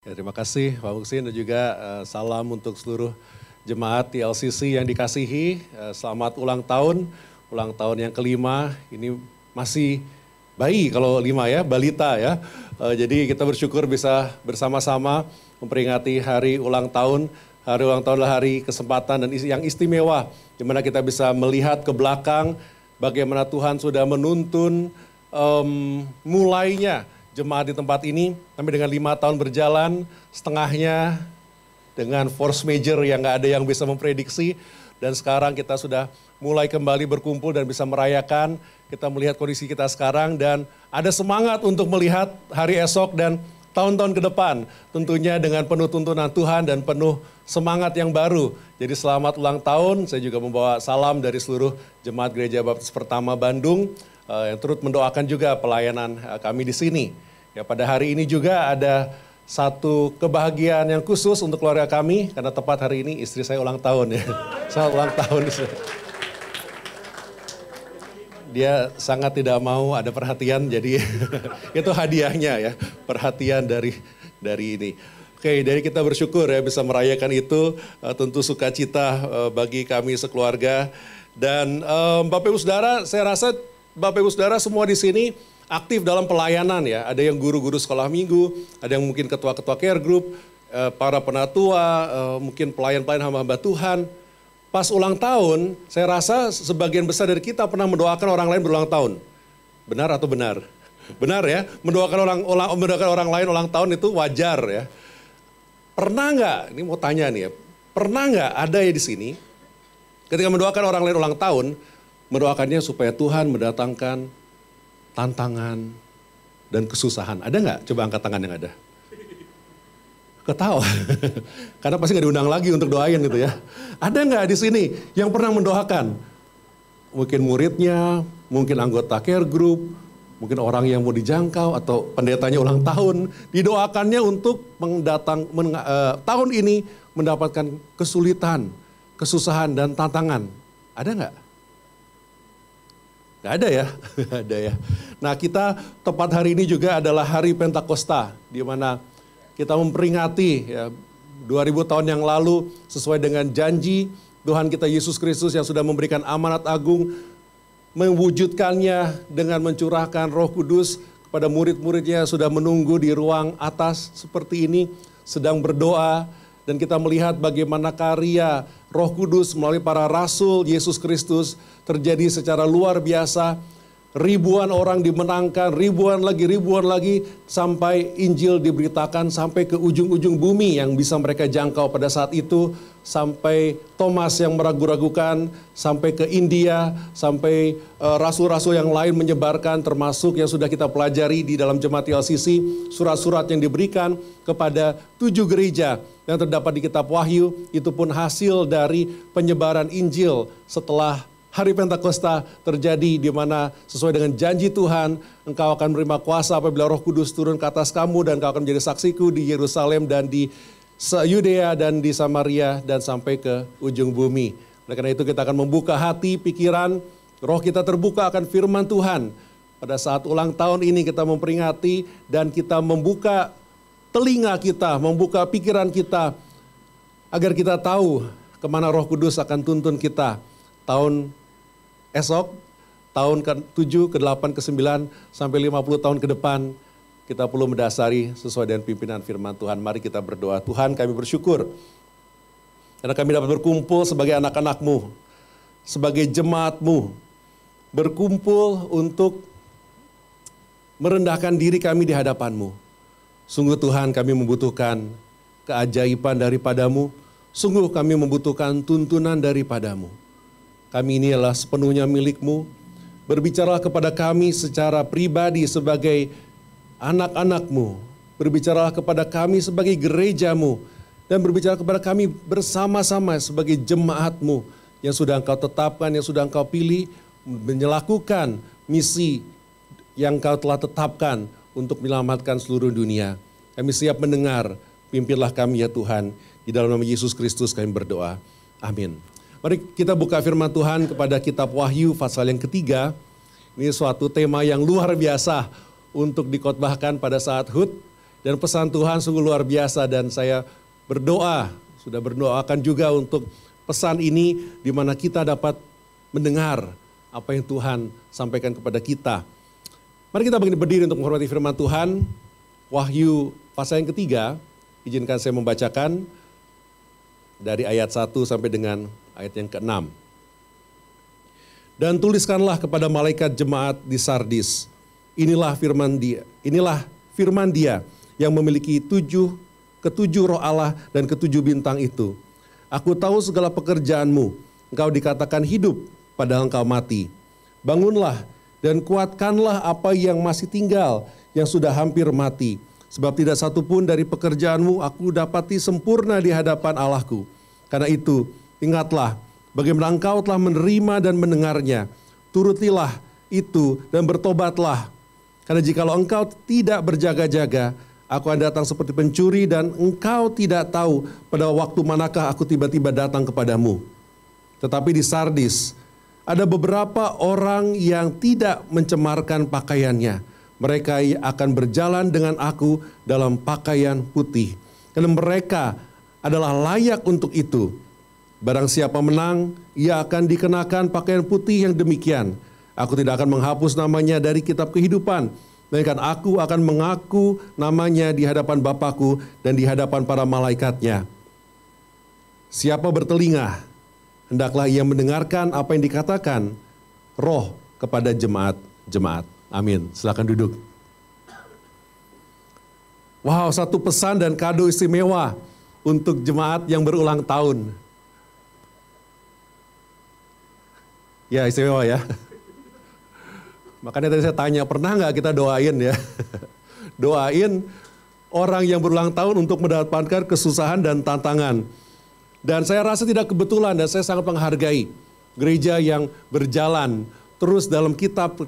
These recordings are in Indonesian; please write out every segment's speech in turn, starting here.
Ya, terima kasih Pak Muksin dan juga salam untuk seluruh jemaat di LCC yang dikasihi. Selamat ulang tahun yang kelima. Ini masih bayi kalau 5 ya, balita ya. Jadi kita bersyukur bisa bersama-sama memperingati hari ulang tahun. Hari ulang tahun adalah hari kesempatan dan yang istimewa, di mana kita bisa melihat ke belakang bagaimana Tuhan sudah menuntun mulainya jemaat di tempat ini, sampai dengan 5 tahun berjalan, setengahnya dengan force major yang nggak ada yang bisa memprediksi. Dan sekarang kita sudah mulai kembali berkumpul dan bisa merayakan, kita melihat kondisi kita sekarang dan ada semangat untuk melihat hari esok dan tahun-tahun ke depan. Tentunya dengan penuh tuntunan Tuhan dan penuh semangat yang baru. Jadi selamat ulang tahun, saya juga membawa salam dari seluruh jemaat Gereja Baptis Pertama Bandung, yang turut mendoakan juga pelayanan kami di sini. Ya, pada hari ini juga ada satu kebahagiaan yang khusus untuk keluarga kami, karena tepat hari ini istri saya ulang tahun ya. Selamat ulang tahun. Dia sangat tidak mau ada perhatian, jadi itu hadiahnya ya, perhatian dari ini. Oke, dari kita bersyukur ya bisa merayakan itu, tentu sukacita bagi kami sekeluarga. Dan Bapak Ibu Saudara, saya rasa Bapak Ibu Saudara semua di sini aktif dalam pelayanan ya. Ada yang guru-guru sekolah minggu, ada yang mungkin ketua-ketua care group, para penatua, mungkin pelayan-pelayan hamba-hamba Tuhan. Pas ulang tahun, saya rasa sebagian besar dari kita pernah mendoakan orang lain berulang tahun. Benar atau benar? Benar ya, mendoakan orang lain ulang tahun itu wajar ya. Pernah nggak, ini mau tanya nih ya, pernah nggak ada ya di sini, ketika mendoakan orang lain ulang tahun, mendoakannya supaya Tuhan mendatangkan tantangan dan kesusahan. Ada nggak? Coba angkat tangan yang ada. Ketawa. Karena pasti nggak diundang lagi untuk doain gitu ya. Ada nggak di sini yang pernah mendoakan? Mungkin muridnya, mungkin anggota care group, mungkin orang yang mau dijangkau atau pendetanya ulang tahun. Didoakannya untuk tahun ini mendapatkan kesulitan, kesusahan dan tantangan. Ada nggak? Nggak ada ya, nggak ada ya. Nah kita tepat hari ini juga adalah hari Pentakosta, di mana kita memperingati ya, 2000 tahun yang lalu sesuai dengan janji Tuhan kita Yesus Kristus yang sudah memberikan amanat agung, mewujudkannya dengan mencurahkan Roh Kudus kepada murid-muridnya yang sudah menunggu di ruang atas seperti ini, sedang berdoa. Dan kita melihat bagaimana karya Roh Kudus melalui para rasul Yesus Kristus terjadi secara luar biasa. Ribuan orang dimenangkan, ribuan lagi, sampai Injil diberitakan sampai ke ujung-ujung bumi yang bisa mereka jangkau pada saat itu. Sampai Thomas yang meragu-ragukan, sampai ke India, sampai rasul-rasul yang lain menyebarkan, termasuk yang sudah kita pelajari di dalam jemaat LCC, surat-surat yang diberikan kepada 7 gereja yang terdapat di kitab Wahyu, itu pun hasil dari penyebaran Injil setelah Hari Pentakosta terjadi, di mana sesuai dengan janji Tuhan, engkau akan menerima kuasa apabila Roh Kudus turun ke atas kamu dan engkau akan menjadi saksiku di Yerusalem dan di Yudea dan di Samaria dan sampai ke ujung bumi. Oleh karena itu kita akan membuka hati, pikiran, roh kita terbuka akan firman Tuhan. Pada saat ulang tahun ini kita memperingati dan kita membuka telinga kita, membuka pikiran kita agar kita tahu kemana Roh Kudus akan tuntun kita tahun esok, tahun ke-7, ke-8, ke-9, sampai 50 tahun ke depan, kita perlu mendasari sesuai dengan pimpinan firman Tuhan. Mari kita berdoa. Tuhan, kami bersyukur karena kami dapat berkumpul sebagai anak-anak-Mu, sebagai jemaat-Mu, berkumpul untuk merendahkan diri kami di hadapan-Mu. Sungguh Tuhan, kami membutuhkan keajaiban daripada-Mu, sungguh kami membutuhkan tuntunan daripada-Mu. Kami ini adalah sepenuhnya milik-Mu. Berbicaralah kepada kami secara pribadi sebagai anak-anak-Mu. Berbicaralah kepada kami sebagai gereja-Mu. Dan berbicara kepada kami bersama-sama sebagai jemaat-Mu yang sudah Engkau tetapkan, yang sudah Engkau pilih, menyelakukan misi yang Engkau telah tetapkan untuk menyelamatkan seluruh dunia. Kami siap mendengar, pimpinlah kami ya Tuhan. Di dalam nama Yesus Kristus kami berdoa. Amin. Mari kita buka firman Tuhan kepada kitab Wahyu pasal yang ketiga. Ini suatu tema yang luar biasa untuk dikhotbahkan pada saat HUT. Dan pesan Tuhan sungguh luar biasa, dan saya berdoa, sudah berdoakan juga untuk pesan ini di mana kita dapat mendengar apa yang Tuhan sampaikan kepada kita. Mari kita berdiri untuk menghormati firman Tuhan. Wahyu pasal yang ketiga, izinkan saya membacakan dari ayat 1 sampai dengan ayat yang ke-6. Dan tuliskanlah kepada malaikat jemaat di Sardis, inilah firman dia yang memiliki ketujuh roh Allah dan ketujuh bintang itu. Aku tahu segala pekerjaanmu, engkau dikatakan hidup, padahal engkau mati. Bangunlah dan kuatkanlah apa yang masih tinggal, yang sudah hampir mati. Sebab tidak satu pun dari pekerjaanmu aku dapati sempurna di hadapan Allahku. Karena itu, ingatlah, bagaimana engkau telah menerima dan mendengarnya. Turutilah itu dan bertobatlah. Karena jikalau engkau tidak berjaga-jaga, aku akan datang seperti pencuri dan engkau tidak tahu pada waktu manakah aku tiba-tiba datang kepadamu. Tetapi di Sardis ada beberapa orang yang tidak mencemarkan pakaiannya. Mereka akan berjalan dengan aku dalam pakaian putih. Karena mereka adalah layak untuk itu. Barang siapa menang, ia akan dikenakan pakaian putih yang demikian. Aku tidak akan menghapus namanya dari kitab kehidupan, melainkan aku akan mengaku namanya di hadapan Bapakku dan di hadapan para malaikatnya. Siapa bertelinga, hendaklah ia mendengarkan apa yang dikatakan Roh kepada jemaat-jemaat. Amin. Silakan duduk. Wow, satu pesan dan kado istimewa untuk jemaat yang berulang tahun. Ya, istimewa ya. Makanya tadi saya tanya, pernah nggak kita doain ya? Doain orang yang berulang tahun untuk mendapatkan kesusahan dan tantangan. Dan saya rasa tidak kebetulan dan saya sangat menghargai gereja yang berjalan terus dalam kitab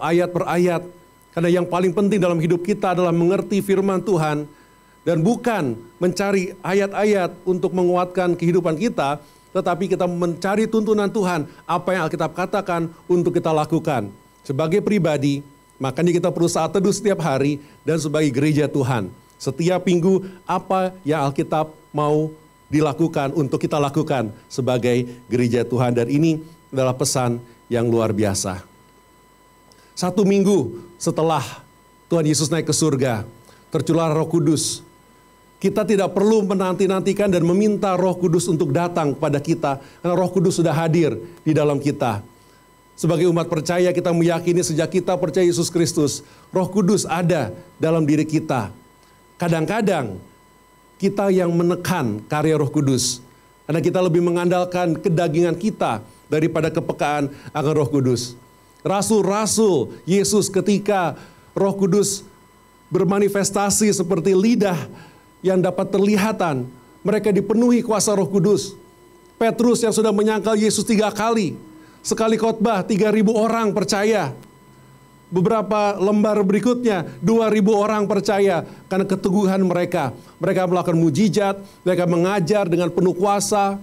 ayat per ayat. Karena yang paling penting dalam hidup kita adalah mengerti firman Tuhan dan bukan mencari ayat-ayat untuk menguatkan kehidupan kita, tetapi kita mencari tuntunan Tuhan, apa yang Alkitab katakan untuk kita lakukan. Sebagai pribadi, makanya kita perlu saat teduh setiap hari, dan sebagai gereja Tuhan. Setiap minggu, apa yang Alkitab mau dilakukan untuk kita lakukan sebagai gereja Tuhan. Dan ini adalah pesan yang luar biasa. 1 minggu setelah Tuhan Yesus naik ke surga, tercurah Roh Kudus. Kita tidak perlu menanti-nantikan dan meminta Roh Kudus untuk datang kepada kita, karena Roh Kudus sudah hadir di dalam kita. Sebagai umat percaya, kita meyakini sejak kita percaya Yesus Kristus, Roh Kudus ada dalam diri kita. Kadang-kadang kita yang menekan karya Roh Kudus, karena kita lebih mengandalkan kedagingan kita daripada kepekaan akan Roh Kudus. Rasul-rasul Yesus ketika Roh Kudus bermanifestasi seperti lidah yang dapat terlihatan, mereka dipenuhi kuasa Roh Kudus. Petrus yang sudah menyangkal Yesus 3 kali, sekali khotbah 3.000 orang percaya. Beberapa lembar berikutnya 2.000 orang percaya karena keteguhan mereka. Mereka melakukan mujizat, mereka mengajar dengan penuh kuasa,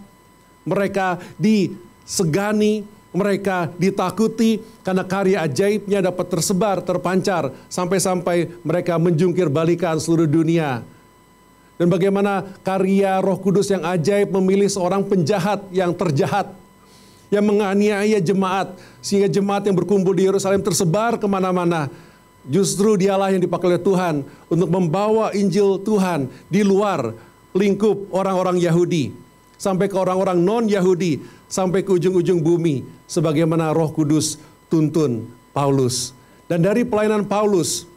mereka disegani, mereka ditakuti karena karya ajaibnya dapat tersebar, terpancar, sampai-sampai mereka menjungkir balikan seluruh dunia. Dan bagaimana karya Roh Kudus yang ajaib memilih seorang penjahat yang terjahat, yang menganiaya jemaat, sehingga jemaat yang berkumpul di Yerusalem tersebar kemana-mana. Justru dialah yang dipakai oleh Tuhan untuk membawa Injil Tuhan di luar lingkup orang-orang Yahudi, sampai ke orang-orang non-Yahudi, sampai ke ujung-ujung bumi, sebagaimana Roh Kudus tuntun Paulus. Dan dari pelayanan Paulus,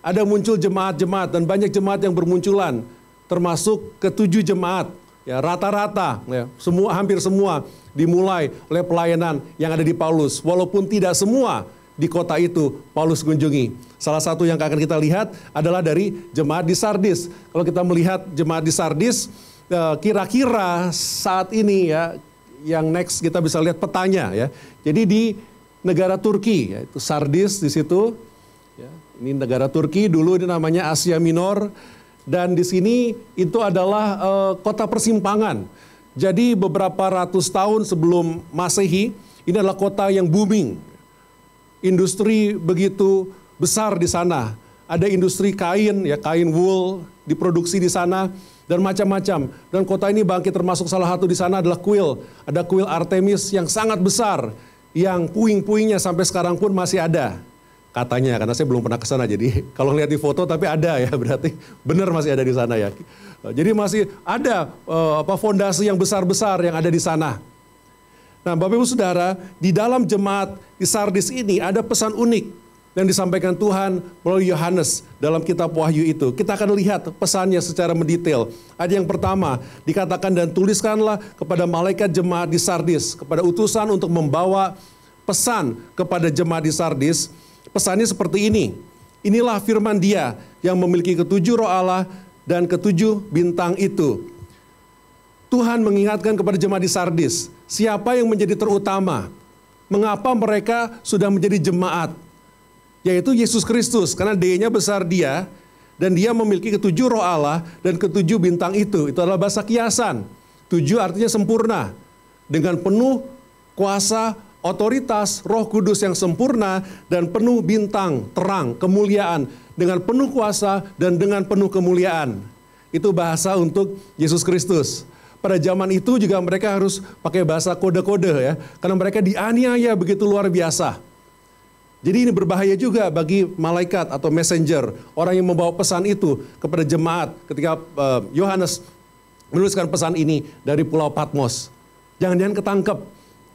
ada muncul jemaat-jemaat, dan banyak jemaat yang bermunculan, termasuk ke-7 jemaat, ya, rata-rata, ya, hampir semua dimulai oleh pelayanan yang ada di Paulus. Walaupun tidak semua di kota itu Paulus kunjungi. Salah satu yang akan kita lihat adalah dari jemaat di Sardis. Kalau kita melihat jemaat di Sardis, kira-kira saat ini ya, yang next kita bisa lihat petanya ya. Jadi di negara Turki, yaitu Sardis di situ. Ya, ini negara Turki, dulu ini namanya Asia Minor. Dan di sini itu adalah kota persimpangan. Jadi beberapa ratus tahun sebelum Masehi, ini adalah kota yang booming. Industri begitu besar di sana. ada industri kain, ya kain wool diproduksi di sana dan macam-macam. Dan kota ini bangkit, termasuk salah satu di sana adalah kuil. Ada kuil Artemis yang sangat besar, yang puing-puingnya sampai sekarang pun masih ada. Katanya, karena saya belum pernah ke sana, jadi kalau lihat di foto tapi ada ya, berarti benar masih ada di sana ya. Jadi masih ada fondasi yang besar-besar yang ada di sana. Nah, Bapak Ibu Saudara, di dalam jemaat di Sardis ini ada pesan unik yang disampaikan Tuhan melalui Yohanes dalam kitab Wahyu itu. Kita akan lihat pesannya secara mendetail. Ada yang pertama, dikatakan dan tuliskanlah kepada malaikat jemaat di Sardis, kepada utusan untuk membawa pesan kepada jemaat di Sardis. Pesannya seperti ini. Inilah firman Dia yang memiliki ketujuh roh Allah dan ketujuh bintang itu. Tuhan mengingatkan kepada jemaat di Sardis, siapa yang menjadi terutama? Mengapa mereka sudah menjadi jemaat? Yaitu Yesus Kristus, karena D-nya besar Dia, dan Dia memiliki ketujuh roh Allah dan ketujuh bintang itu. Itu adalah bahasa kiasan. 7 artinya sempurna, dengan penuh kuasa, otoritas, Roh Kudus yang sempurna, dan penuh bintang, terang, kemuliaan, dengan penuh kuasa dan dengan penuh kemuliaan. Itu bahasa untuk Yesus Kristus. Pada zaman itu juga mereka harus pakai bahasa kode-kode ya, karena mereka dianiaya begitu luar biasa. Jadi ini berbahaya juga bagi malaikat atau messenger, orang yang membawa pesan itu kepada jemaat ketika Yohanes menuliskan pesan ini dari Pulau Patmos. Jangan-jangan ketangkep,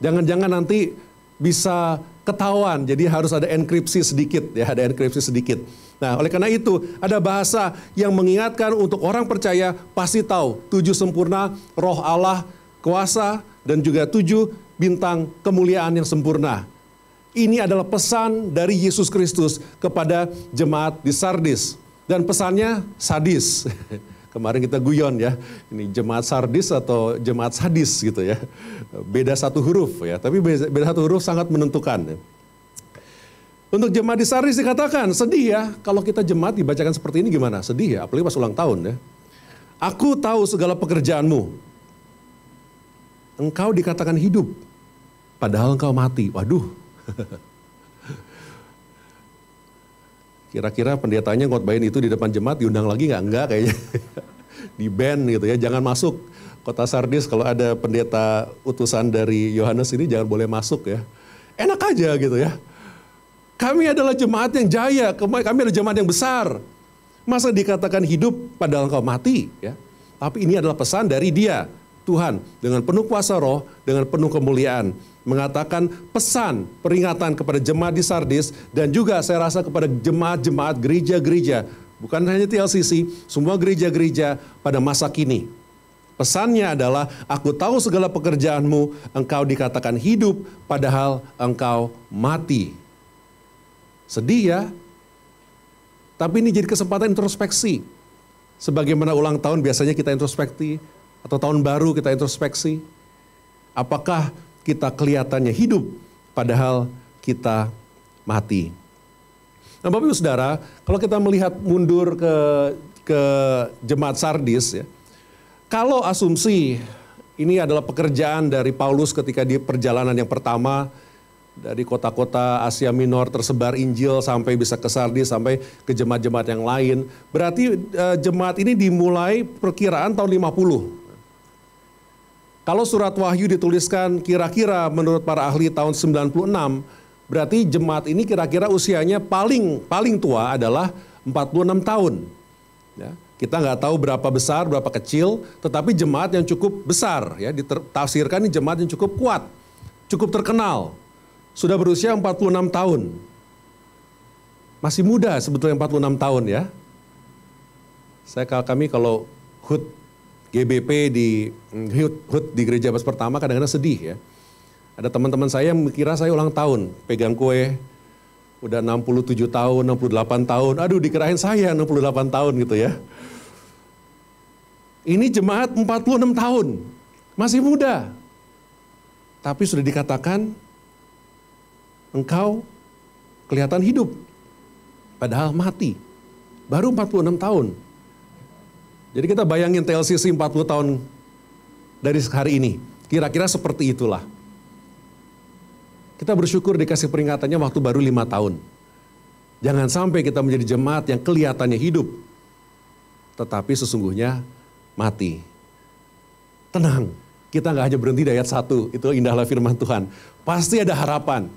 jangan-jangan nanti bisa ketahuan, jadi harus ada enkripsi sedikit ya, ada enkripsi sedikit. Nah, oleh karena itu ada bahasa yang mengingatkan untuk orang percaya pasti tahu 7 sempurna, roh Allah, kuasa, dan juga 7 bintang kemuliaan yang sempurna. Ini adalah pesan dari Yesus Kristus kepada jemaat di Sardis. Dan pesannya sadis. Kemarin kita guyon ya, ini jemaat Sardis atau jemaat sadis gitu ya. Beda satu huruf ya, tapi beda satu huruf sangat menentukan. Untuk jemaat di Sardis dikatakan, sedih ya, kalau kita jemaat dibacakan seperti ini gimana? Sedih ya, apalagi pas ulang tahun ya. Aku tahu segala pekerjaanmu. Engkau dikatakan hidup, padahal engkau mati. Waduh. Kira-kira pendetanya ngotbahin itu di depan jemaat diundang lagi nggak? Enggak kayaknya. Di ban gitu ya, jangan masuk kota Sardis kalau ada pendeta utusan dari Yohanes ini jangan boleh masuk ya. Enak aja gitu ya. Kami adalah jemaat yang jaya, kami adalah jemaat yang besar. Masa dikatakan hidup padahal engkau mati ya. Tapi ini adalah pesan dari Dia, Tuhan, dengan penuh kuasa roh, dengan penuh kemuliaan. Mengatakan pesan peringatan kepada jemaat di Sardis dan juga saya rasa kepada jemaat-jemaat gereja-gereja, bukan hanya TLCC, semua gereja-gereja pada masa kini. Pesannya adalah, aku tahu segala pekerjaanmu, engkau dikatakan hidup padahal engkau mati. Sedih ya, tapi ini jadi kesempatan introspeksi. Sebagaimana ulang tahun biasanya kita introspeksi, atau tahun baru kita introspeksi. Apakah kita kelihatannya hidup, padahal kita mati. Nah, Bapak Ibu Saudara, kalau kita melihat mundur ke jemaat Sardis, ya, kalau asumsi ini adalah pekerjaan dari Paulus ketika di perjalanan yang pertama, dari kota-kota Asia Minor tersebar Injil sampai bisa ke Sardis, sampai ke jemaat-jemaat yang lain, berarti jemaat ini dimulai perkiraan tahun 50. Kalau surat Wahyu dituliskan kira-kira menurut para ahli tahun 96, berarti jemaat ini kira-kira usianya paling tua adalah 46 tahun. Ya, kita nggak tahu berapa besar, berapa kecil, tetapi jemaat yang cukup besar, ya, ditafsirkan ini jemaat yang cukup kuat, cukup terkenal, sudah berusia 46 tahun. Masih muda sebetulnya 46 tahun ya. Kami kalau HUT GBP di HUT di gereja pas pertama kadang-kadang sedih ya. Ada teman-teman saya yang kira saya ulang tahun, pegang kue, udah 67 tahun, 68 tahun, aduh dikirain saya 68 tahun gitu ya. Ini jemaat 46 tahun, masih muda. Tapi sudah dikatakan, engkau kelihatan hidup, padahal mati. Baru 46 tahun. Jadi kita bayangin TLCC 40 tahun dari hari ini. Kira-kira seperti itulah. Kita bersyukur dikasih peringatannya waktu baru 5 tahun. Jangan sampai kita menjadi jemaat yang kelihatannya hidup, tetapi sesungguhnya mati. Tenang, kita nggak hanya berhenti di ayat 1, itu indahlah firman Tuhan. Pasti ada harapan.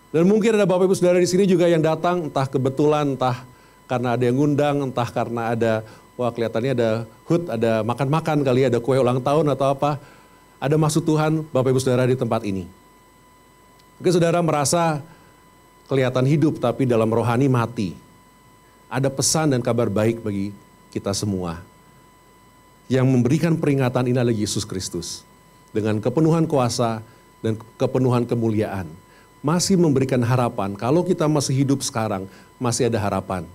Dan mungkin ada Bapak Ibu Saudara di sini juga yang datang, entah kebetulan, entah karena ada yang ngundang, entah karena ada, wah kelihatannya ada hut, ada makan-makan kali, ada kue ulang tahun atau apa. Ada maksud Tuhan Bapak Ibu Saudara di tempat ini. Mungkin saudara merasa kelihatan hidup tapi dalam rohani mati. Ada pesan dan kabar baik bagi kita semua. Yang memberikan peringatan ini adalah Yesus Kristus. Dengan kepenuhan kuasa dan kepenuhan kemuliaan. Masih memberikan harapan, kalau kita masih hidup sekarang, masih ada harapan.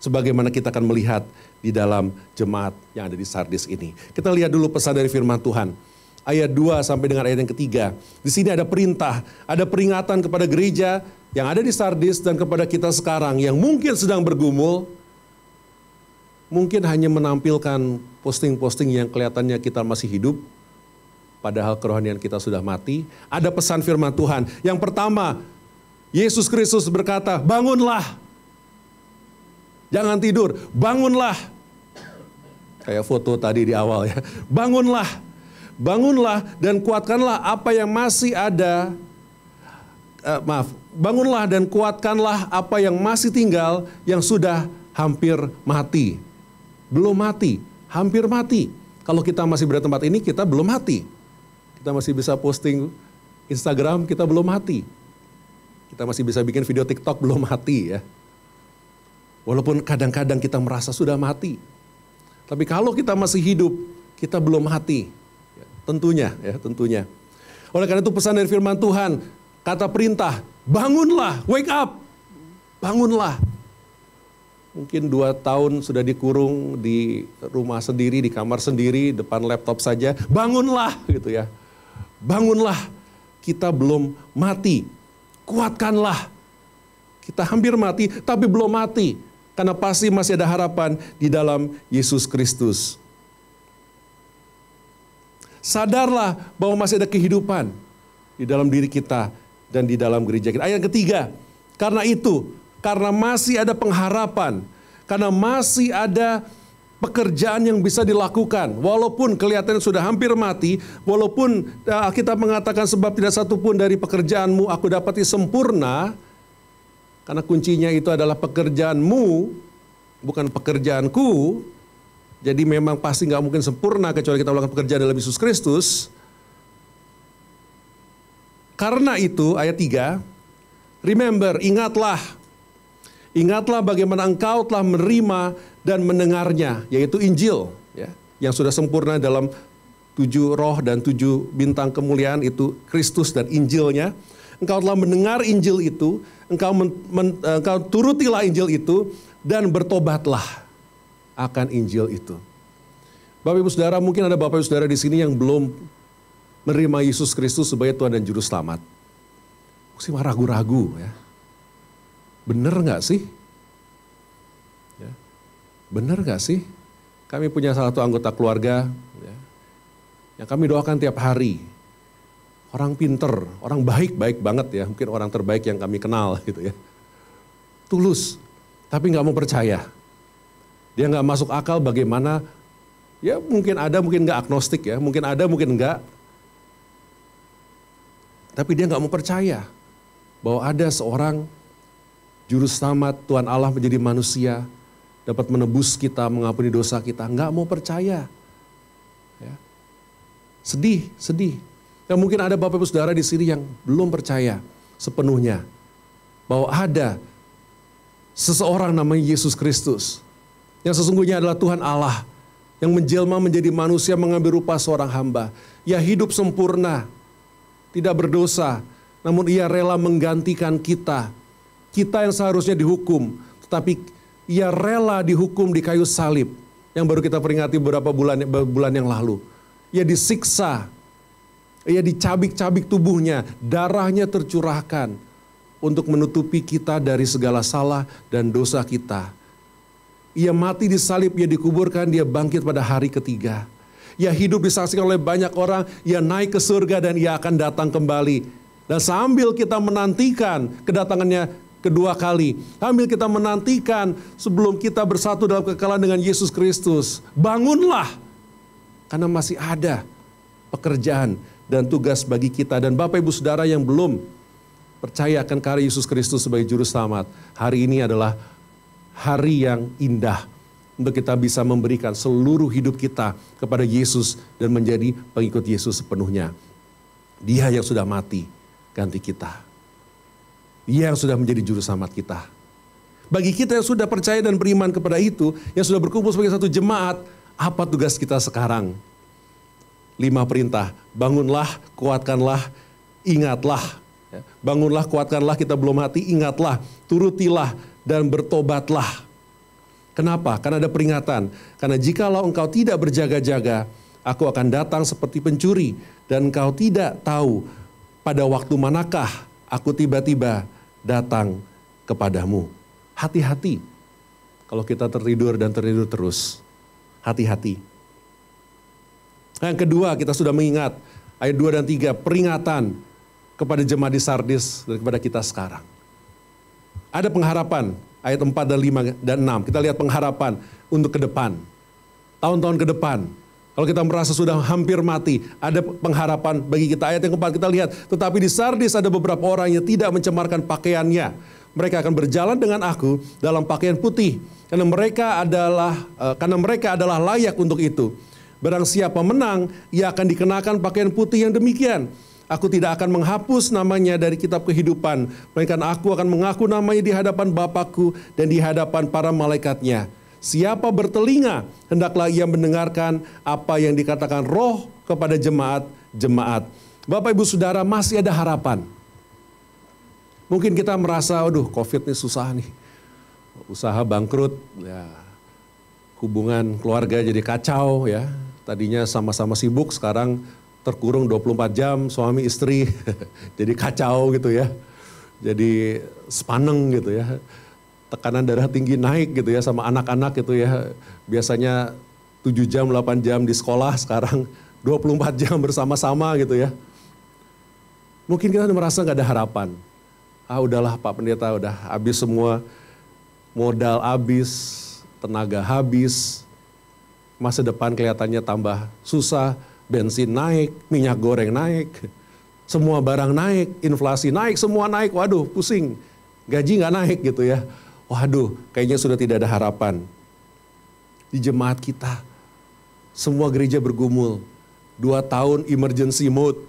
Sebagaimana kita akan melihat di dalam jemaat yang ada di Sardis ini. Kita lihat dulu pesan dari firman Tuhan. Ayat 2 sampai dengan ayat yang ketiga. Di sini ada perintah, ada peringatan kepada gereja yang ada di Sardis dan kepada kita sekarang yang mungkin sedang bergumul. Mungkin hanya menampilkan posting-posting yang kelihatannya kita masih hidup. Padahal kerohanian kita sudah mati. Ada pesan firman Tuhan. Yang pertama, Yesus Kristus berkata, bangunlah. Jangan tidur, bangunlah. Kayak foto tadi di awal ya. Bangunlah. Bangunlah dan kuatkanlah apa yang masih ada. Bangunlah dan kuatkanlah apa yang masih tinggal yang sudah hampir mati. Belum mati, hampir mati. Kalau kita masih berada di tempat ini, kita belum mati. Kita masih bisa posting Instagram, kita belum mati. Kita masih bisa bikin video TikTok, belum mati ya. Walaupun kadang-kadang kita merasa sudah mati. Tapi kalau kita masih hidup, kita belum mati. Tentunya ya, tentunya. Oleh karena itu pesan dari firman Tuhan, kata perintah, bangunlah, wake up. Bangunlah. Mungkin 2 tahun sudah dikurung di rumah sendiri, di kamar sendiri, depan laptop saja. Bangunlah gitu ya. Bangunlah, kita belum mati. Kuatkanlah. Kita hampir mati, tapi belum mati. Karena pasti masih ada harapan di dalam Yesus Kristus. Sadarlah bahwa masih ada kehidupan di dalam diri kita dan di dalam gereja kita. Ayat ketiga, karena itu, karena masih ada pengharapan, karena masih ada pekerjaan yang bisa dilakukan. Walaupun kelihatan sudah hampir mati, walaupun kita mengatakan sebab tidak satu pun dari pekerjaanmu aku dapati sempurna, karena kuncinya itu adalah pekerjaanmu, bukan pekerjaanku. Jadi memang pasti nggak mungkin sempurna kecuali kita melakukan pekerjaan dalam Yesus Kristus. Karena itu, ayat 3, remember, ingatlah bagaimana engkau telah menerima dan mendengarnya, yaitu Injil, ya, yang sudah sempurna dalam 7 roh dan 7 bintang kemuliaan, itu Kristus dan Injilnya. Engkau telah mendengar Injil itu, engkau turutilah Injil itu, dan bertobatlah akan Injil itu. Bapak Ibu Saudara, mungkin ada Bapak Ibu Saudara di sini yang belum menerima Yesus Kristus sebagai Tuhan dan Juru Selamat. Mesti ragu-ragu ya. Bener nggak sih? Ya. Bener nggak sih? Kami punya salah satu anggota keluarga ya, yang kami doakan tiap hari. Orang pinter, orang baik banget ya. Mungkin orang terbaik yang kami kenal gitu ya. Tulus, tapi nggak mau percaya. Dia nggak masuk akal bagaimana, ya mungkin ada, mungkin nggak, agnostik ya. Mungkin ada, mungkin nggak. Tapi dia nggak mau percaya bahwa ada seorang Juru Selamat, Tuhan Allah menjadi manusia, dapat menebus kita, mengampuni dosa kita. Nggak mau percaya. Ya. Sedih. Dan mungkin ada Bapak Ibu Saudara di sini yang belum percaya sepenuhnya bahwa ada seseorang namanya Yesus Kristus, yang sesungguhnya adalah Tuhan Allah, yang menjelma menjadi manusia, mengambil rupa seorang hamba. Ia hidup sempurna, tidak berdosa, namun ia rela menggantikan kita. Kita yang seharusnya dihukum, tetapi ia rela dihukum di kayu salib, yang baru kita peringati beberapa bulan yang lalu. Ia disiksa, ia dicabik-cabik tubuhnya, darahnya tercurahkan untuk menutupi kita dari segala salah dan dosa kita. Ia mati di salib, ia dikuburkan, dia bangkit pada hari ketiga. Ia hidup disaksikan oleh banyak orang, ia naik ke surga dan ia akan datang kembali. Dan sambil kita menantikan kedatangannya kedua kali. Sambil kita menantikan sebelum kita bersatu dalam kekekalan dengan Yesus Kristus. Bangunlah, karena masih ada pekerjaan dan tugas bagi kita. Dan Bapak Ibu Saudara yang belum percaya akan karya Yesus Kristus sebagai Juru Selamat, hari ini adalah hari yang indah untuk kita bisa memberikan seluruh hidup kita kepada Yesus dan menjadi pengikut Yesus sepenuhnya. Dia yang sudah mati ganti kita. Dia yang sudah menjadi juru selamat kita. Bagi kita yang sudah percaya dan beriman kepada itu, yang sudah berkumpul sebagai satu jemaat, apa tugas kita sekarang? 5 perintah, bangunlah, kuatkanlah, ingatlah. Bangunlah, kuatkanlah, kita belum mati, ingatlah, turutilah, dan bertobatlah. Kenapa? Karena ada peringatan. Karena jikalau engkau tidak berjaga-jaga, aku akan datang seperti pencuri, dan engkau tidak tahu pada waktu manakah aku tiba-tiba datang kepadamu. Hati-hati. Kalau kita tertidur dan tertidur terus. Hati-hati. Yang kedua, kita sudah mengingat. Ayat 2 dan 3, peringatan kepada jemaat di Sardis dan kepada kita sekarang. Ada pengharapan. Ayat 4 dan 5 dan 6. Kita lihat pengharapan untuk ke depan. Tahun-tahun ke depan. Kalau kita merasa sudah hampir mati, ada pengharapan bagi kita. Ayat yang keempat kita lihat, tetapi di Sardis ada beberapa orang yang tidak mencemarkan pakaiannya. Mereka akan berjalan dengan aku dalam pakaian putih, karena mereka adalah layak untuk itu. Barang siapa menang, ia akan dikenakan pakaian putih yang demikian. Aku tidak akan menghapus namanya dari kitab kehidupan, melainkan aku akan mengaku namanya di hadapan Bapakku dan di hadapan para malaikatnya. Siapa bertelinga, hendaklah ia mendengarkan apa yang dikatakan Roh kepada jemaat-jemaat. Bapak Ibu Saudara, masih ada harapan. Mungkin kita merasa, aduh COVID ini susah nih. Usaha bangkrut, ya, hubungan keluarga jadi kacau ya. Tadinya sama-sama sibuk, sekarang terkurung 24 jam suami istri. Jadi kacau gitu ya. Jadi sepaneng gitu ya. Tekanan darah tinggi naik gitu ya sama anak-anak gitu ya. Biasanya 7 jam, 8 jam di sekolah, sekarang 24 jam bersama-sama gitu ya. Mungkin kita merasa gak ada harapan. Udahlah Pak Pendeta, udah habis semua. Modal habis, tenaga habis. Masa depan kelihatannya tambah susah, bensin naik, minyak goreng naik. Semua barang naik, inflasi naik, semua naik, waduh pusing. Gaji gak naik gitu ya. Waduh, kayaknya sudah tidak ada harapan. Di jemaat kita, semua gereja bergumul. 2 tahun emergency mode,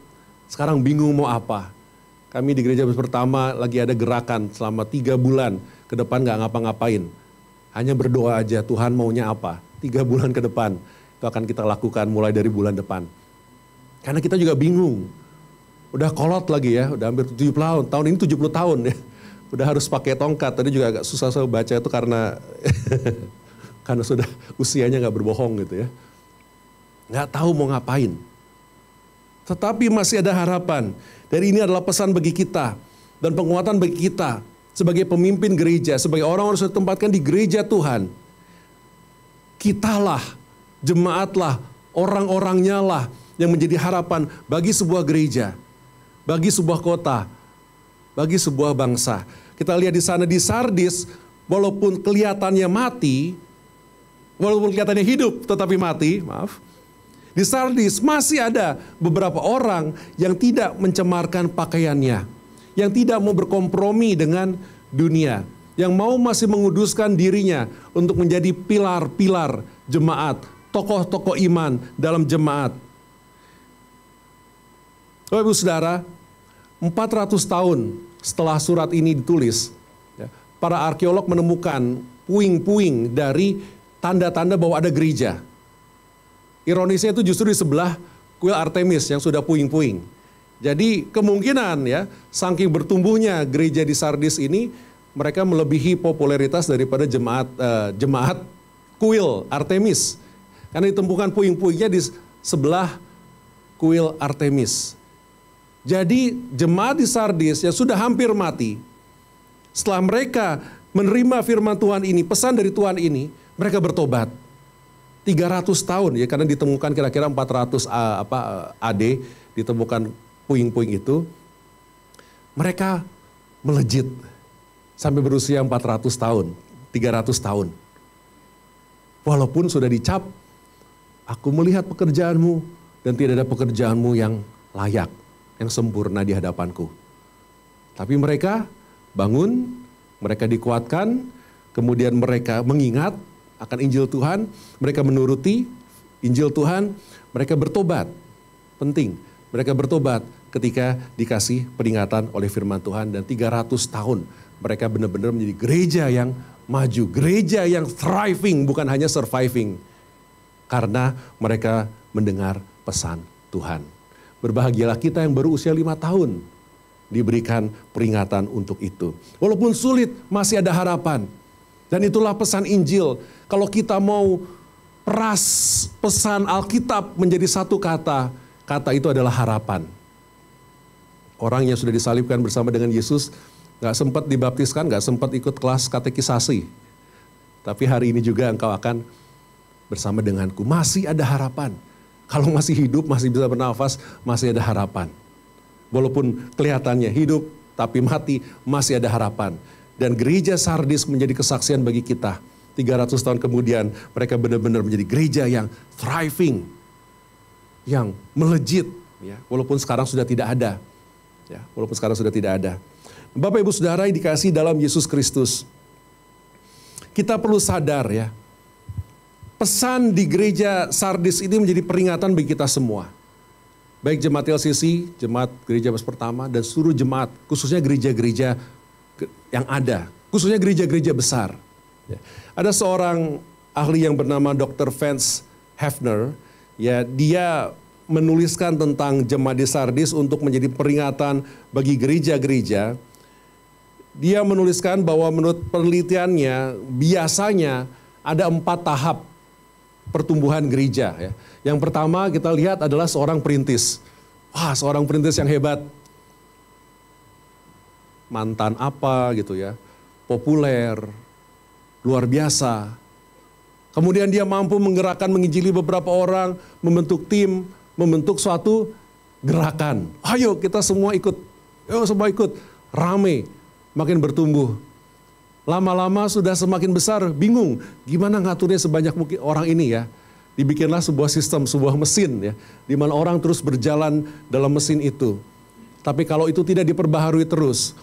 sekarang bingung mau apa. Kami di gereja pertama lagi ada gerakan selama 3 bulan ke depan gak ngapa-ngapain. Hanya berdoa aja, Tuhan maunya apa. 3 bulan ke depan, itu akan kita lakukan mulai dari bulan depan. Karena kita juga bingung. Udah kolot lagi ya, udah hampir 70 tahun. Tahun ini 70 tahun ya. Udah harus pakai tongkat, tadi juga agak susah saya baca itu karena karena sudah usianya gak berbohong gitu ya. Gak tahu mau ngapain. Tetapi masih ada harapan. Dan ini adalah pesan bagi kita dan penguatan bagi kita sebagai pemimpin gereja, sebagai orang-orang yang sudah ditempatkan di gereja Tuhan. Kitalah, jemaatlah, orang-orangnya lah yang menjadi harapan bagi sebuah gereja, bagi sebuah kota, bagi sebuah bangsa. Kita lihat di sana di Sardis, walaupun kelihatannya mati, walaupun kelihatannya hidup tetapi mati, maaf. Di Sardis masih ada beberapa orang yang tidak mencemarkan pakaiannya, yang tidak mau berkompromi dengan dunia, yang mau masih menguduskan dirinya untuk menjadi pilar-pilar jemaat, tokoh-tokoh iman dalam jemaat. Bapak Ibu Saudara, 400 tahun setelah surat ini ditulis, para arkeolog menemukan puing-puing dari tanda-tanda bahwa ada gereja. Ironisnya itu justru di sebelah kuil Artemis yang sudah puing-puing. Jadi kemungkinan ya, saking bertumbuhnya gereja di Sardis ini, mereka melebihi popularitas daripada jemaat kuil Artemis. Karena ditemukan puing-puingnya di sebelah kuil Artemis. Jadi jemaat di Sardis yang sudah hampir mati, setelah mereka menerima firman Tuhan ini, pesan dari Tuhan ini, mereka bertobat. 300 tahun ya, karena ditemukan kira-kira 400 AD, ditemukan puing-puing itu. Mereka melejit. sampai berusia 400 tahun, 300 tahun. Walaupun sudah dicap, aku melihat pekerjaanmu dan tidak ada pekerjaanmu yang layak, yang sempurna di hadapanku. Tapi mereka bangun, mereka dikuatkan, kemudian mereka mengingat akan Injil Tuhan, mereka menuruti Injil Tuhan, mereka bertobat. Penting, mereka bertobat ketika dikasih peringatan oleh firman Tuhan dan 300 tahun mereka benar-benar menjadi gereja yang maju, gereja yang thriving, bukan hanya surviving. Karena mereka mendengar pesan Tuhan. Berbahagialah kita yang baru usia 5 tahun diberikan peringatan untuk itu. Walaupun sulit, masih ada harapan. Dan itulah pesan Injil. Kalau kita mau peras pesan Alkitab menjadi satu kata, kata itu adalah harapan. Orang yang sudah disalibkan bersama dengan Yesus gak sempat dibaptiskan, gak sempat ikut kelas katekisasi. Tapi hari ini juga engkau akan bersama denganku. Masih ada harapan. Kalau masih hidup, masih bisa bernafas, masih ada harapan. Walaupun kelihatannya hidup, tapi mati, masih ada harapan. Dan gereja Sardis menjadi kesaksian bagi kita. 300 tahun kemudian, mereka benar-benar menjadi gereja yang thriving. Yang melejit. Ya, walaupun sekarang sudah tidak ada. Ya, walaupun sekarang sudah tidak ada. Bapak Ibu Saudara yang dikasihi dalam Yesus Kristus. Kita perlu sadar ya. Pesan di gereja Sardis ini menjadi peringatan bagi kita semua. Baik jemaat LCC, jemaat gereja Bas Pertama, dan seluruh jemaat, khususnya gereja-gereja yang ada. Khususnya gereja-gereja besar. Ya. Ada seorang ahli yang bernama Dr. Vance Havner. Ya, dia menuliskan tentang jemaat di Sardis untuk menjadi peringatan bagi gereja-gereja. Dia menuliskan bahwa menurut penelitiannya biasanya ada 4 tahap pertumbuhan gereja. Ya. Yang pertama kita lihat adalah seorang perintis. Wah, seorang perintis yang hebat. Mantan apa gitu ya, populer, luar biasa. Kemudian dia mampu menggerakkan, menginjili beberapa orang, membentuk tim, membentuk suatu gerakan. Ayo kita semua ikut, rame, makin bertumbuh. Lama-lama sudah semakin besar, bingung gimana ngaturnya sebanyak mungkin orang ini ya. Dibikinlah sebuah sistem, sebuah mesin ya, di mana orang terus berjalan dalam mesin itu. Tapi kalau itu tidak diperbaharui terus,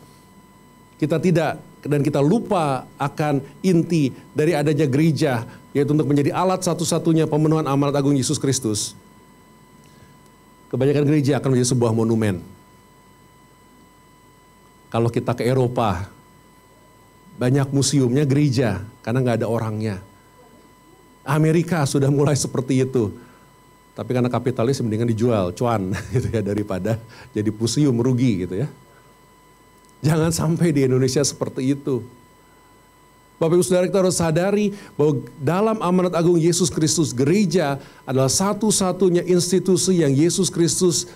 kita tidak dan kita lupa akan inti dari adanya gereja, yaitu untuk menjadi alat satu-satunya pemenuhan amanat agung Yesus Kristus. Kebanyakan gereja akan menjadi sebuah monumen. Kalau kita ke Eropa, banyak museumnya gereja, karena nggak ada orangnya. Amerika sudah mulai seperti itu. Tapi karena kapitalis mendingan dijual, cuan gitu ya, daripada jadi museum rugi gitu ya. Jangan sampai di Indonesia seperti itu. Bapak Ibu Saudara, kita harus sadari bahwa dalam amanat agung Yesus Kristus, gereja adalah satu-satunya institusi yang Yesus Kristus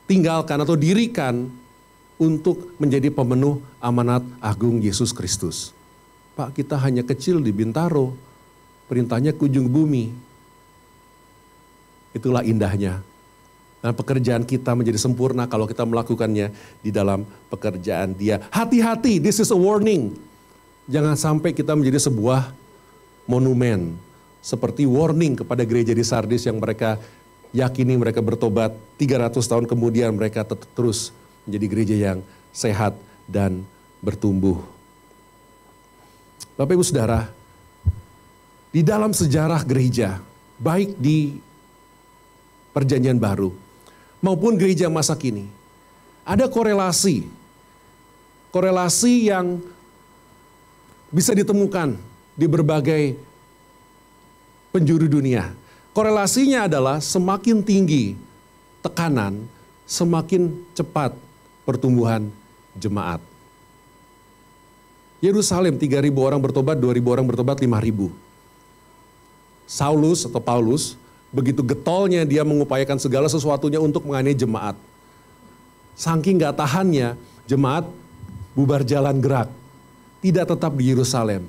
tinggalkan atau dirikan untuk menjadi pemenuh amanat agung Yesus Kristus. Pak, kita hanya kecil di Bintaro, perintahnya ke ujung bumi. Itulah indahnya. Dan pekerjaan kita menjadi sempurna kalau kita melakukannya di dalam pekerjaan Dia. Hati-hati, this is a warning. Jangan sampai kita menjadi sebuah monumen. Seperti warning kepada gereja di Sardis yang mereka yakini mereka bertobat. 300 tahun kemudian mereka terus menjadi gereja yang sehat dan bertumbuh. Bapak Ibu Saudara, di dalam sejarah gereja, baik di Perjanjian Baru maupun gereja masa kini, ada korelasi yang bisa ditemukan di berbagai penjuru dunia. Korelasinya adalah semakin tinggi tekanan, semakin cepat pertumbuhan jemaat. Yerusalem 3.000 orang bertobat, 2.000 orang bertobat, 5.000. Saulus atau Paulus, begitu getolnya dia mengupayakan segala sesuatunya untuk menganiaya jemaat. Saking gak tahannya, jemaat bubar jalan gerak. Tidak tetap di Yerusalem.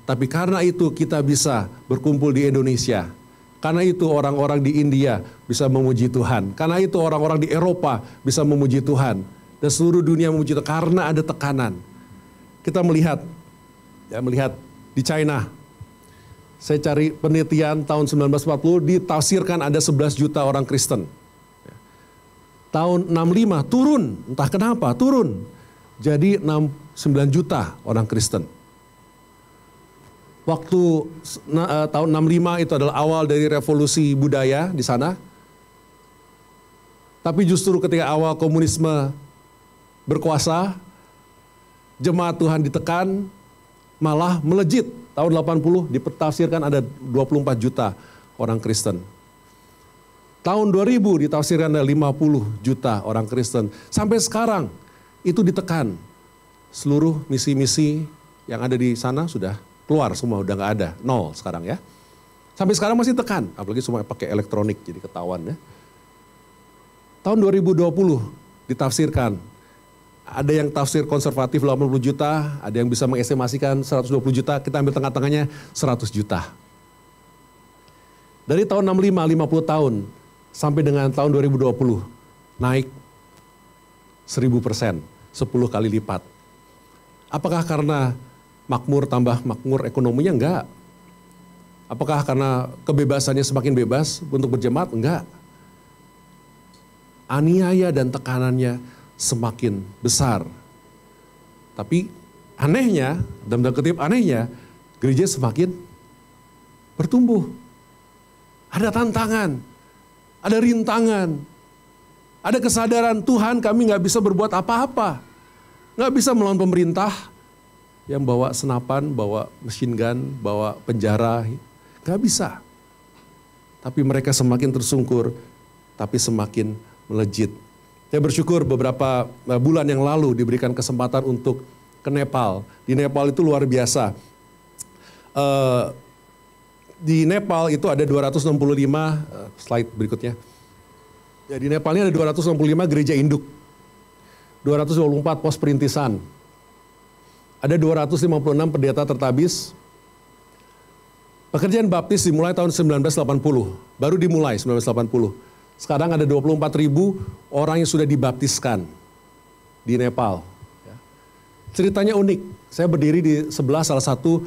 Tapi karena itu kita bisa berkumpul di Indonesia. Karena itu orang-orang di India bisa memuji Tuhan. Karena itu orang-orang di Eropa bisa memuji Tuhan. Dan seluruh dunia memuji Tuhan karena ada tekanan. kita melihat di China. Saya cari penelitian tahun 1940 ditafsirkan ada 11 juta orang Kristen. Tahun 65 turun, entah kenapa turun. Jadi 9 juta orang Kristen. Waktu tahun 65 itu adalah awal dari revolusi budaya di sana. Tapi justru ketika awal komunisme berkuasa, jemaat Tuhan ditekan, malah melejit. Tahun 80 ditafsirkan ada 24 juta orang Kristen. Tahun 2000 ditafsirkan ada 50 juta orang Kristen. Sampai sekarang itu ditekan. Seluruh misi-misi yang ada di sana sudah keluar semua, udah nggak ada, nol sekarang ya. Sampai sekarang masih tekan, apalagi semua pakai elektronik jadi ketahuan ya. Tahun 2020 ditafsirkan, ada yang tafsir konservatif 80 juta, ada yang bisa mengestimasikan 120 juta, kita ambil tengah-tengahnya 100 juta. Dari tahun 65, 50 tahun, sampai dengan tahun 2020, naik 1000%, 10 kali lipat. Apakah karena makmur tambah makmur ekonominya? Enggak. Apakah karena kebebasannya semakin bebas untuk berjemaat? Enggak. Aniaya dan tekanannya semakin besar. Tapi anehnya, dalam tanda kutip anehnya, gereja semakin bertumbuh. Ada tantangan, ada rintangan, ada kesadaran Tuhan kami nggak bisa berbuat apa-apa. Nggak bisa melawan pemerintah yang bawa senapan, bawa machine gun, bawa penjara. Nggak bisa. Tapi mereka semakin tersungkur, tapi semakin melejit. Saya bersyukur beberapa bulan yang lalu diberikan kesempatan untuk ke Nepal. Di Nepal itu luar biasa. Di Nepal itu ada 265, slide berikutnya. Ya, di Nepal ini ada 265 gereja induk. 224 pos perintisan. Ada 256 pendeta tertabis. Pekerjaan baptis dimulai tahun 1980. Baru dimulai 1980. Sekarang ada 24.000 orang yang sudah dibaptiskan di Nepal. Ceritanya unik. Saya berdiri di sebelah salah satu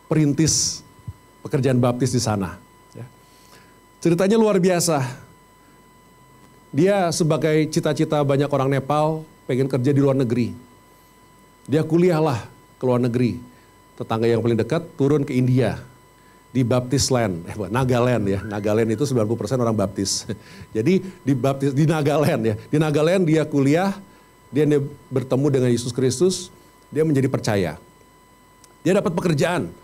perintis pekerjaan baptis di sana. Ceritanya luar biasa. Dia sebagai cita-cita banyak orang Nepal pengen kerja di luar negeri. Dia kuliahlah ke luar negeri. Tetangga yang paling dekat turun ke India. Di Baptist Land, Nagaland ya. Nagaland itu 90% orang baptis. Jadi di Nagaland ya. Di Nagaland dia kuliah, dia bertemu dengan Yesus Kristus, dia menjadi percaya. Dia dapat pekerjaan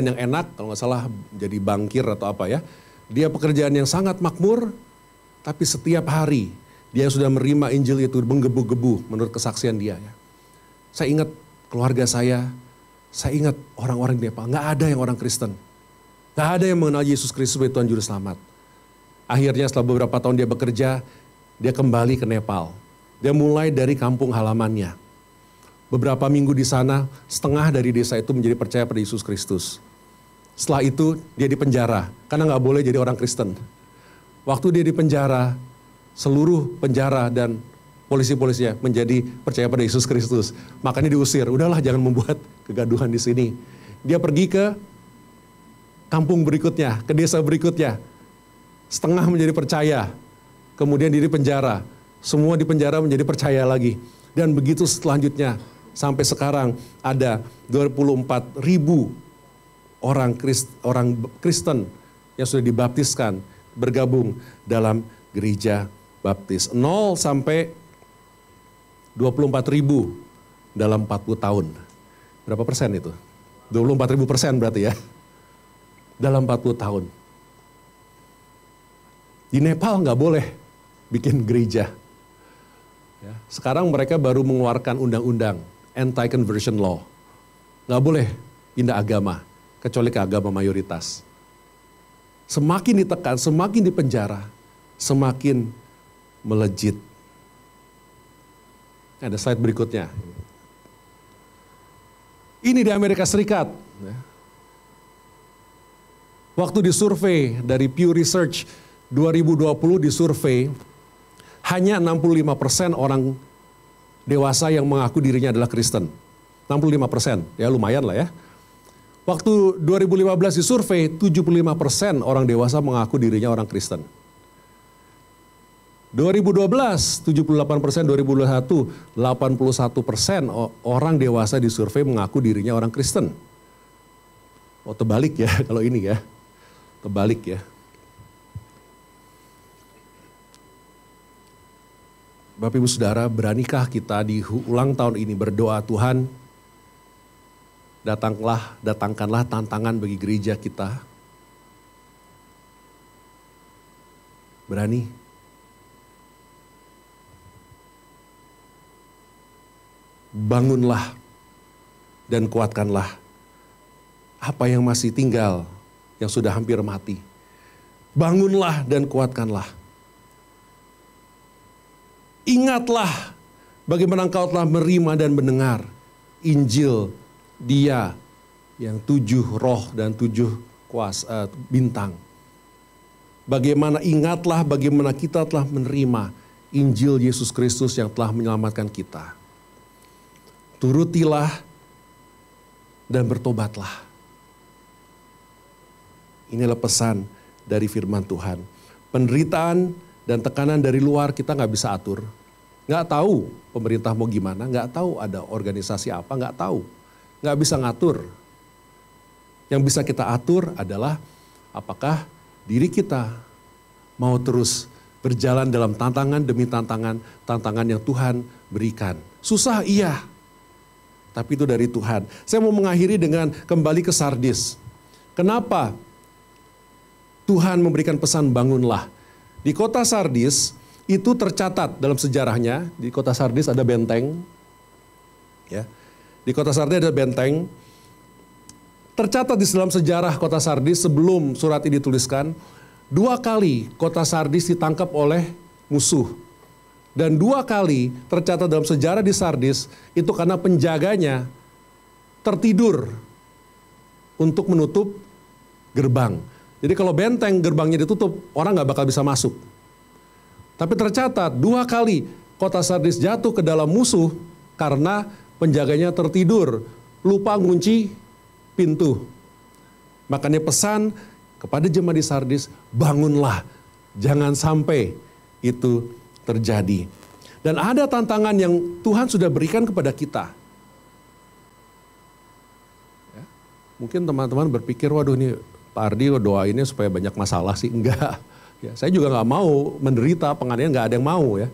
yang enak, kalau nggak salah jadi bankir atau apa ya. Dia pekerjaan yang sangat makmur, tapi setiap hari dia sudah menerima Injil itu menggebu-gebu menurut kesaksian dia. Ya. Saya ingat keluarga saya ingat orang-orang di Nepal, nggak ada yang orang Kristen. Nggak ada yang mengenal Yesus Kristus sebagai Tuhan Juru Selamat. Akhirnya setelah beberapa tahun dia bekerja, dia kembali ke Nepal. Dia mulai dari kampung halamannya. Beberapa minggu di sana, setengah dari desa itu menjadi percaya pada Yesus Kristus. Setelah itu dia dipenjara, karena nggak boleh jadi orang Kristen. Waktu dia dipenjara, seluruh penjara dan polisi-polisinya menjadi percaya pada Yesus Kristus. Makanya diusir, udahlah jangan membuat kegaduhan di sini. Dia pergi ke kampung berikutnya, ke desa berikutnya. Setengah menjadi percaya, kemudian dia dipenjara. Semua di penjara menjadi percaya lagi. Dan begitu selanjutnya, sampai sekarang ada 24.000 orang Kristen yang sudah dibaptiskan, bergabung dalam gereja baptis. 0 sampai 24.000 dalam 40 tahun. Berapa persen itu? 24.000% berarti ya. Dalam 40 tahun. Di Nepal nggak boleh bikin gereja. Ya, sekarang mereka baru mengeluarkan undang-undang anti-conversion law. Nggak boleh pindah agama, kecuali ke agama mayoritas. Semakin ditekan, semakin dipenjara, semakin melejit. Ada slide berikutnya. Ini di Amerika Serikat. Waktu disurvei dari Pew Research 2020 disurvei, hanya 65% orang dewasa yang mengaku dirinya adalah Kristen. 65%, ya lumayan lah ya. Waktu 2015 disurvei, 75% orang dewasa mengaku dirinya orang Kristen. 2012, 78%, 2021, 81% orang dewasa disurvei mengaku dirinya orang Kristen. Oh terbalik ya kalau ini ya, terbalik ya. Bapak Ibu Saudara, beranikah kita di ulang tahun ini berdoa, Tuhan, datangkanlah tantangan bagi gereja kita. Berani. Bangunlah dan kuatkanlah apa yang masih tinggal, yang sudah hampir mati. Bangunlah dan kuatkanlah. Ingatlah bagaimana engkau telah menerima dan mendengar Injil Dia yang 7 roh dan 7 kuasa bintang. Ingatlah bagaimana kita telah menerima Injil Yesus Kristus yang telah menyelamatkan kita. Turutilah dan bertobatlah. Inilah pesan dari firman Tuhan. Penderitaan dan tekanan dari luar kita nggak bisa atur. Nggak tahu pemerintah mau gimana, nggak tahu ada organisasi apa, nggak tahu. Nggak bisa ngatur. Yang bisa kita atur adalah apakah diri kita mau terus berjalan dalam tantangan demi tantangan yang Tuhan berikan. Susah iya, tapi itu dari Tuhan. Saya mau mengakhiri dengan kembali ke Sardis. Kenapa Tuhan memberikan pesan bangunlah? Di kota Sardis itu tercatat dalam sejarahnya, di kota Sardis ada benteng. Ya. Di kota Sardis ada benteng. Tercatat di dalam sejarah kota Sardis sebelum surat ini dituliskan, 2 kali kota Sardis ditangkap oleh musuh. Dan 2 kali tercatat dalam sejarah di Sardis itu karena penjaganya tertidur untuk menutup gerbang. Jadi kalau benteng gerbangnya ditutup, orang nggak bakal bisa masuk. Tapi tercatat 2 kali kota Sardis jatuh ke dalam musuh karena penjaganya tertidur, lupa ngunci pintu. Makanya pesan kepada jemaat di Sardis, bangunlah, jangan sampai itu terjadi. Dan ada tantangan yang Tuhan sudah berikan kepada kita. Ya, mungkin teman-teman berpikir, waduh ini Pak Ardi doainnya supaya banyak masalah sih. Enggak. Ya, saya juga nggak mau menderita, penganiayaan nggak ada yang mau ya.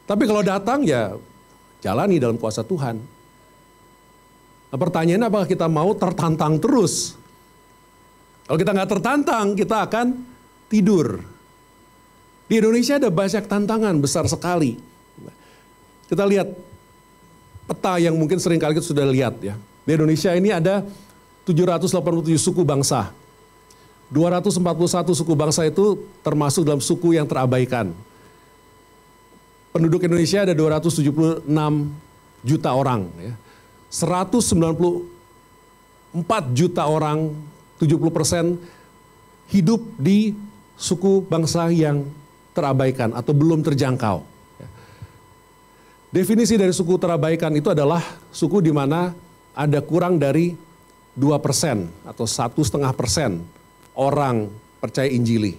Tapi kalau datang ya jalani dalam kuasa Tuhan. Nah, pertanyaannya apakah kita mau tertantang terus? Kalau kita nggak tertantang, kita akan tidur. Di Indonesia ada banyak tantangan besar sekali. Kita lihat peta yang mungkin sering kali kita sudah lihat ya. Di Indonesia ini ada 787 suku bangsa. 241 suku bangsa itu termasuk dalam suku yang terabaikan. Penduduk Indonesia ada 276 juta orang. Ya. 194 juta orang, 70% hidup di suku bangsa yang terabaikan atau belum terjangkau. Definisi dari suku terabaikan itu adalah suku di mana ada kurang dari 2% atau 1,5% orang percaya Injili.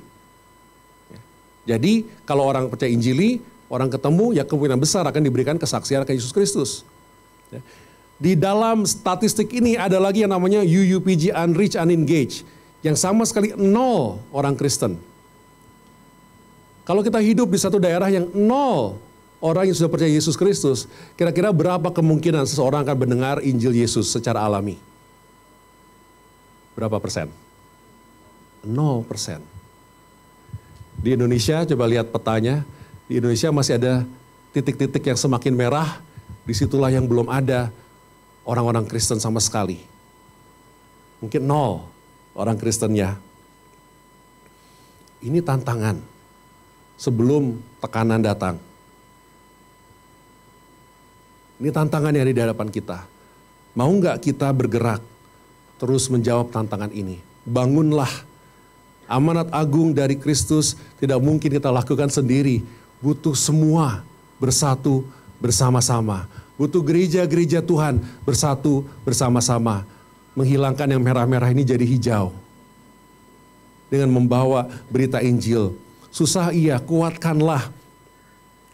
Jadi kalau orang percaya Injili, orang ketemu, ya kemungkinan besar akan diberikan kesaksian ke Yesus Kristus. Di dalam statistik ini ada lagi yang namanya UUPG, Unreached, Unengaged, yang sama sekali 0 orang Kristen. Kalau kita hidup di satu daerah yang 0 orang yang sudah percaya Yesus Kristus, kira-kira berapa kemungkinan seseorang akan mendengar Injil Yesus secara alami? Berapa persen? 0%. Di Indonesia, coba lihat petanya, di Indonesia masih ada titik-titik yang semakin merah, disitulah yang belum ada orang-orang Kristen sama sekali. Mungkin 0 orang Kristennya. Ini tantangan sebelum tekanan datang. Ini tantangan yang ada di hadapan kita. Mau nggak kita bergerak terus menjawab tantangan ini? Bangunlah. Amanat agung dari Kristus tidak mungkin kita lakukan sendiri. Butuh semua bersatu bersama-sama. Butuh gereja-gereja Tuhan bersatu bersama-sama. Menghilangkan yang merah-merah ini jadi hijau. Dengan membawa berita Injil. Susah iya, kuatkanlah.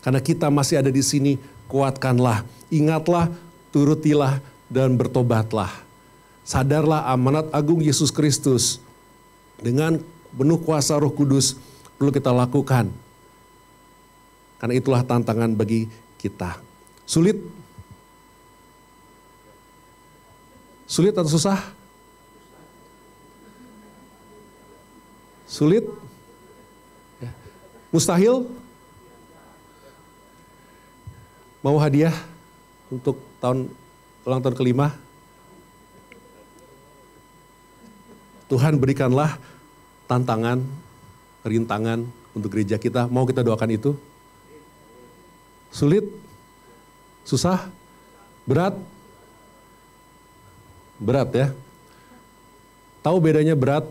Karena kita masih ada di sini, kuatkanlah. Ingatlah, turutilah, dan bertobatlah. Sadarlah amanat agung Yesus Kristus. Dengan penuh kuasa Roh Kudus perlu kita lakukan. Karena itulah tantangan bagi kita. Sulit? Sulit atau susah? Sulit? Ya. Mustahil? Mau hadiah untuk ulang tahun kelima? Tuhan berikanlah tantangan, rintangan untuk gereja kita. Mau kita doakan itu? Sulit? Susah? Berat? Berat ya. Tahu bedanya berat?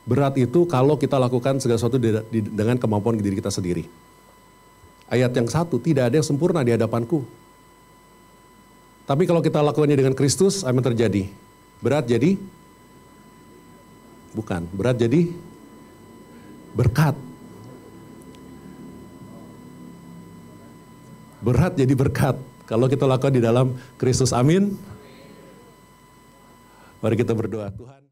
Berat itu kalau kita lakukan segala sesuatu dengan kemampuan diri kita sendiri. Ayat yang satu, tidak ada yang sempurna di hadapanku. Tapi kalau kita lakukannya dengan Kristus, apa yang terjadi? Berat jadi? Bukan, berat jadi berkat. Berat jadi berkat. Kalau kita lakukan di dalam Kristus, amin. Mari kita berdoa. Tuhan.